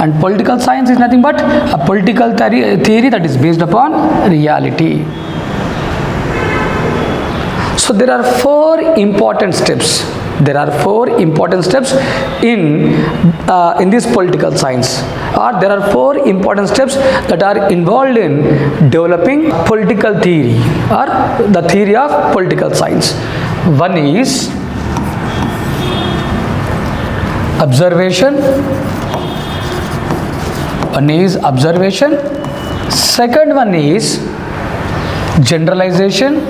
And political science is nothing but a political theory that is based upon reality. So there are four important steps. There are four important steps in this political science, or there are four important steps that are involved in developing political theory or the theory of political science. One is observation. One is observation. Second one is generalization.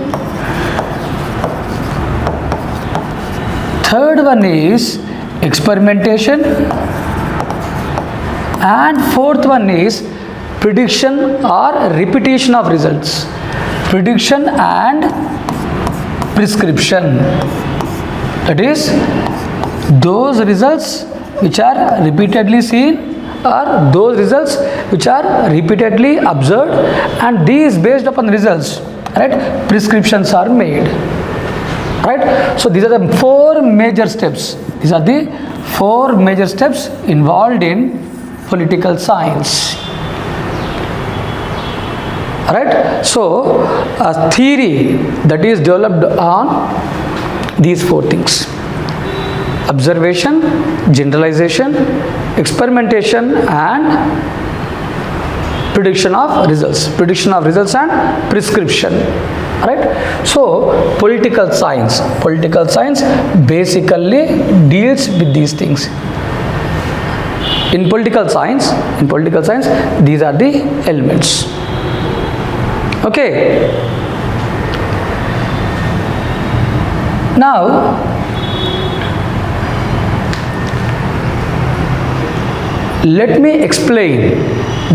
Third one is experimentation, and fourth one is prediction or repetition of results. Prediction and prescription. That is, those results which are repeatedly seen or those results which are repeatedly observed, and these based upon results, right, prescriptions are made. Right? So these are the four major steps. These are the four major steps involved in political science. Right? So a theory that is developed on these four things: observation, generalization, experimentation, and prediction of results. Prediction of results and prescription. Right? So political science basically deals with these things. In political science, these are the elements. Okay. Now let me explain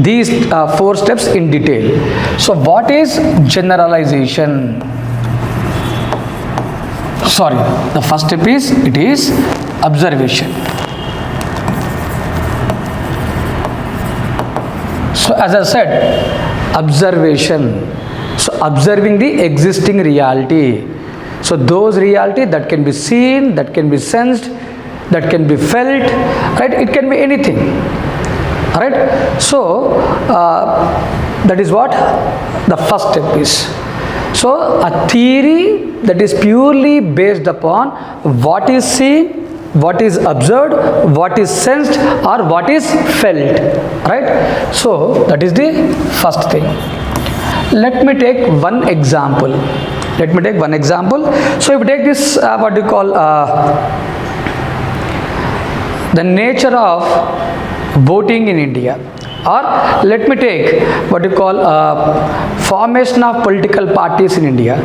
these four steps in detail. So what is generalization? Sorry, the first step is observation. So as I said, observation. So observing the existing reality. So those reality that can be seen, that can be sensed, that can be felt, right? It can be anything. Alright, so that is what the first step is. So a theory that is purely based upon what is seen, what is observed, what is sensed, or what is felt. Right? So that is the first thing. Let me take one example. So if you take this what you call the nature of voting in India, or let me take what you call formation of political parties in India,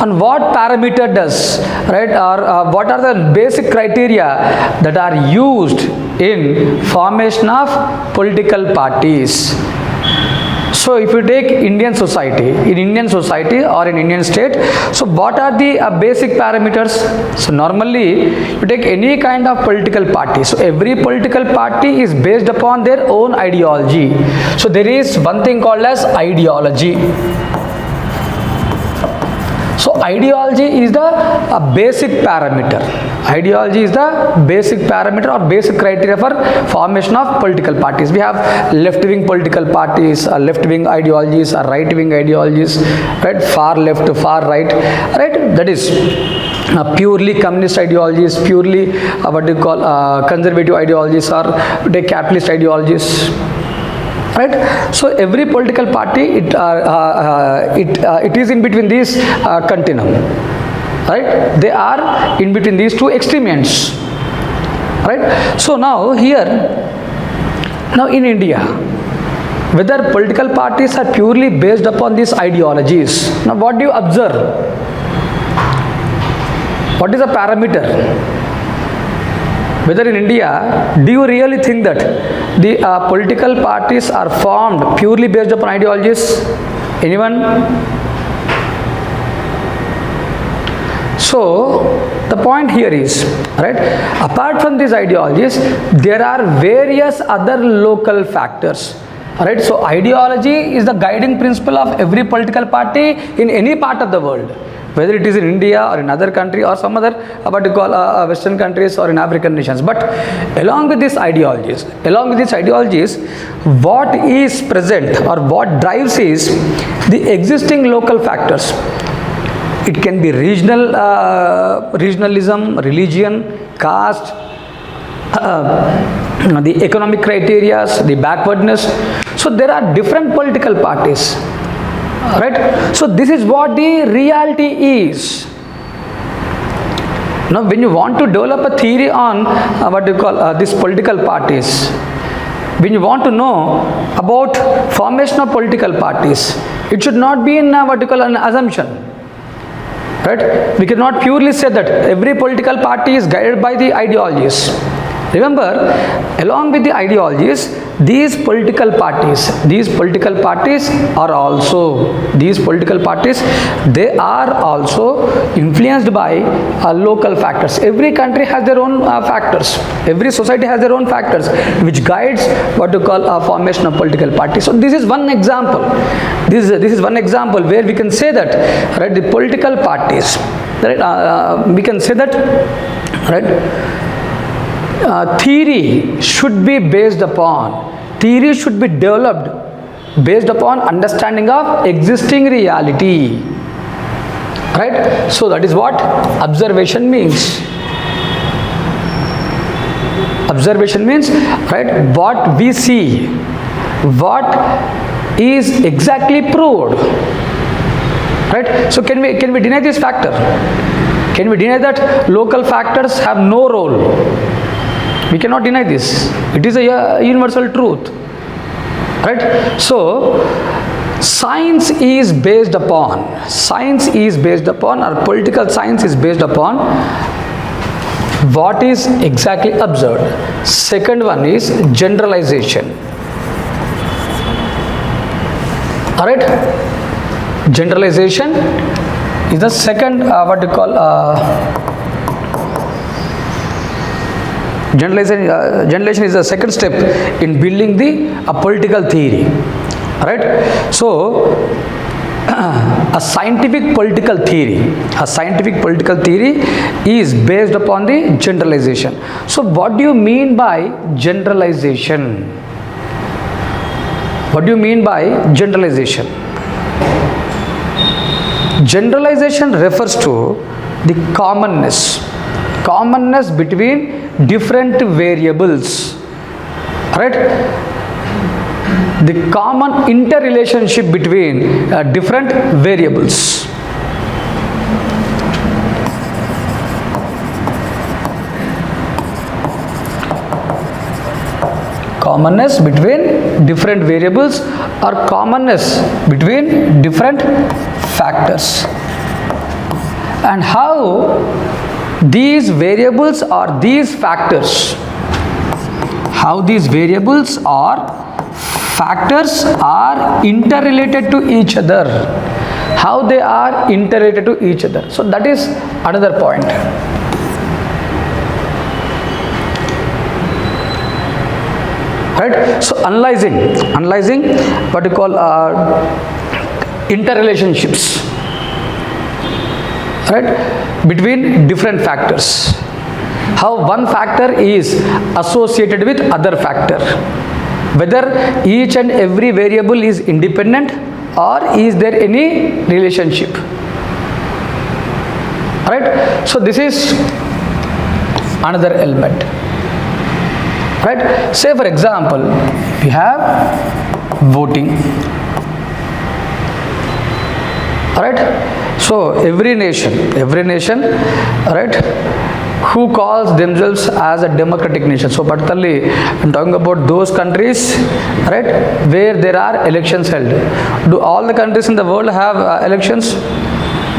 and what parameter does, right, or what are the basic criteria that are used in formation of political parties. So if you take Indian society or in Indian state, so what are the basic parameters? So normally you take any kind of political party. So every political party is based upon their own ideology. So there is one thing called as ideology. So ideology is the basic parameter. Ideology is the basic parameter or basic criteria for formation of political parties. We have left-wing political parties, left-wing ideologies, right-wing ideologies, right? Far left to far right, right? That is purely communist ideologies, purely what you call conservative ideologies, or the capitalist ideologies. Right, so every political party it is in between this continuum. Right, they are in between these two extreme ends. Right, so now in India, whether political parties are purely based upon these ideologies. Now what do you observe? What is the parameter? Whether in India, do you really think that the political parties are formed purely based upon ideologies? Anyone? So the point here is, right, apart from these ideologies, there are various other local factors. Right, so ideology is the guiding principle of every political party in any part of the world. whether it is in India or in other country or some other what you call Western countries or in African nations. But along with these ideologies, what is present or what drives is the existing local factors. It can be regionalism, religion, caste, the economic criteria, the backwardness. So there are different political parties, right? So this is what the reality is. Now when you want to develop a theory on what you call these political parties, when you want to know about formation of political parties, it should not be in what you call an assumption, right? We cannot purely say that every political party is guided by the ideologies. Remember, along with the ideologies, these political parties are also influenced by local factors. Every country has their own factors. Every society has their own factors which guides what you call a formation of political parties. So this is one example. This is one example where we can say that, right, the political parties, right, we can say that, right, theory should be developed based upon understanding of existing reality, right? So that is what observation means. Observation means, right, what we see, what is exactly proved, right? So can we deny this factor? Can we deny that local factors have no role? We cannot deny this. It is a universal truth, right? So science is based upon, or political science is based upon what is exactly observed. Second one is generalization. All right, generalization is the second what you call generalization is the second step in building the political theory, right? So a scientific political theory is based upon the generalization. So what do you mean by generalization? Generalization refers to the commonness between different variables, right? The common interrelationship between different variables. Commonness between different variables or commonness between different factors. And how these variables or these factors, are interrelated to each other. How they are interrelated to each other. So that is another point. Right? So analyzing what you call interrelationships, right, between different factors. How one factor is associated with other factor, whether each and every variable is independent or is there any relationship, right? So this is another element, right? Say for example, we have voting, right? So every nation, right, who calls themselves as a democratic nation. So particularly I'm talking about those countries, right, where there are elections held. Do all the countries in the world have elections?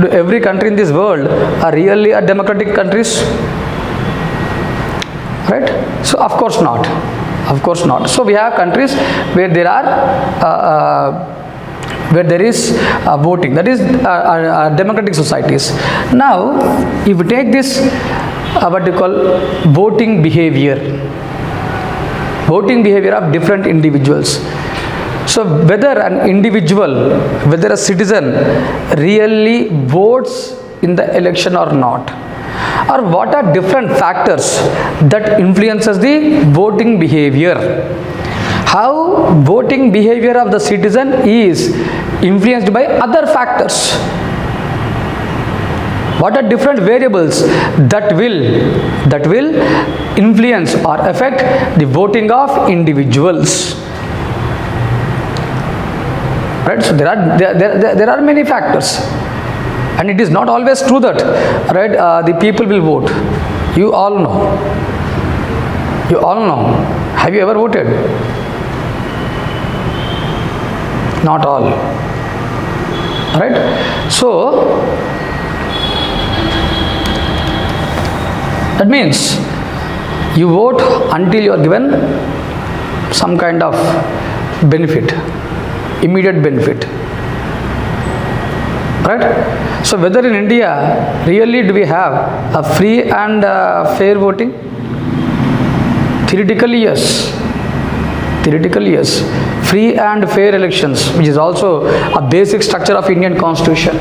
Do every country in this world are really a democratic countries? Right? So of course not. So we have countries where there are where there is voting, that is democratic societies. Now if we take this what you call voting behavior of different individuals. So whether an individual, whether a citizen really votes in the election or not? Or what are different factors that influences the voting behavior? How voting behavior of the citizen is influenced by other factors? What are different variables that will influence or affect the voting of individuals? Right, so there are many factors, and it is not always true that the people will vote. You all know. Have you ever voted? Not all. Right, so that means you vote until you are given some kind of benefit, immediate benefit. Right? So whether in India really do we have a free and fair voting? Theoretically yes. Free and fair elections, which is also a basic structure of Indian Constitution.